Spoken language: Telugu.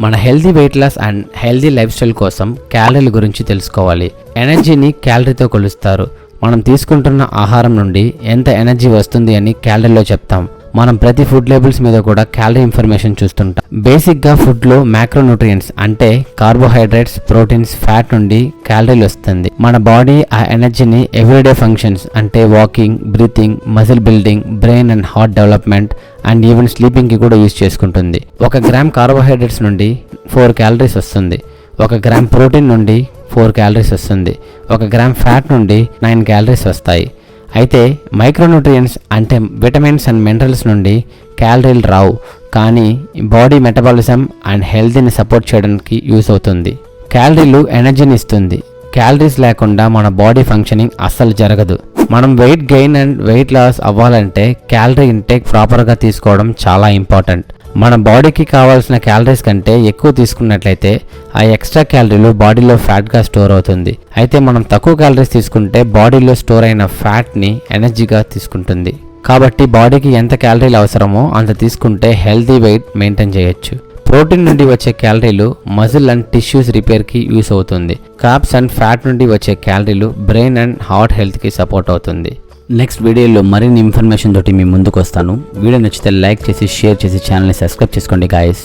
మన healthy weight loss and healthy lifestyle కోసం క్యాలరీల గురించి తెలుసుకోవాలి. ఎనర్జీని క్యాలరీతో కొలుస్తారు. మనం తీసుకుంటున్న ఆహారం నుండి ఎంత ఎనర్జీ వస్తుంది అని క్యాలరీలో చెప్తాం. మనం ప్రతి ఫుడ్ లేబుల్స్ మీద కూడా క్యాలరీ ఇన్ఫర్మేషన్ చూస్తుంటాం. బేసిక్గా ఫుడ్లో మ్యాక్రోన్యూట్రియంట్స్ అంటే కార్బోహైడ్రేట్స్, ప్రోటీన్స్, ఫ్యాట్ నుండి క్యాలరీలు వస్తుంది. మన బాడీ ఆ ఎనర్జీని ఎవ్రీడే ఫంక్షన్స్ అంటే walking, breathing, muscle building, brain and heart development and even స్లీపింగ్కి కూడా యూజ్ చేసుకుంటుంది. 1 గ్రామ్ కార్బోహైడ్రేట్స్ నుండి 4 క్యాలరీస్ వస్తుంది. 1 గ్రామ్ ప్రోటీన్ నుండి 4 క్యాలరీస్ వస్తుంది. 1 గ్రామ్ ఫ్యాట్ నుండి 9 క్యాలరీస్ వస్తాయి. అయితే మైక్రోన్యూట్రియంట్స్ అంటే విటమిన్స్ అండ్ మినరల్స్ నుండి క్యాలరీలు రావు, కానీ బాడీ మెటబాలిజం అండ్ హెల్తీని సపోర్ట్ చేయడానికి యూస్ అవుతుంది. క్యాలరీలు ఎనర్జీని ఇస్తుంది. క్యాలరీస్ లేకుండా మన బాడీ ఫంక్షనింగ్ అస్సలు జరగదు. మనం weight gain and weight loss అవ్వాలంటే క్యాలరీ ఇంటేక్ ప్రాపర్గా తీసుకోవడం చాలా ఇంపార్టెంట్. మన బాడీకి కావాల్సిన క్యాలరీస్ కంటే ఎక్కువ తీసుకున్నట్లయితే ఆ ఎక్స్ట్రా క్యాలరీలు బాడీలో ఫ్యాట్గా స్టోర్ అవుతుంది. అయితే మనం తక్కువ క్యాలరీస్ తీసుకుంటే బాడీలో స్టోర్ అయిన ఫ్యాట్ని ఎనర్జీగా తీసుకుంటుంది. కాబట్టి బాడీకి ఎంత క్యాలరీలు అవసరమో అంత తీసుకుంటే హెల్తీ వెయిట్ మెయింటైన్ చేయొచ్చు. ప్రోటీన్ నుండి వచ్చే క్యాలరీలు మజిల్ అండ్ టిష్యూస్ రిపేర్కి యూస్ అవుతుంది. కార్బ్స్ అండ్ ఫ్యాట్ నుండి వచ్చే క్యాలరీలు బ్రెయిన్ అండ్ హార్ట్ హెల్త్కి సపోర్ట్ అవుతుంది. నెక్స్ట్ వీడియోలో మరిన్ని ఇన్ఫర్మేషన్ తోటి మీ ముందుకు వస్తాను. వీడియో నచ్చితే లైక్ చేసి షేర్ చేసి ఛానల్ని సబ్స్క్రైబ్ చేసుకోండి గాయస్.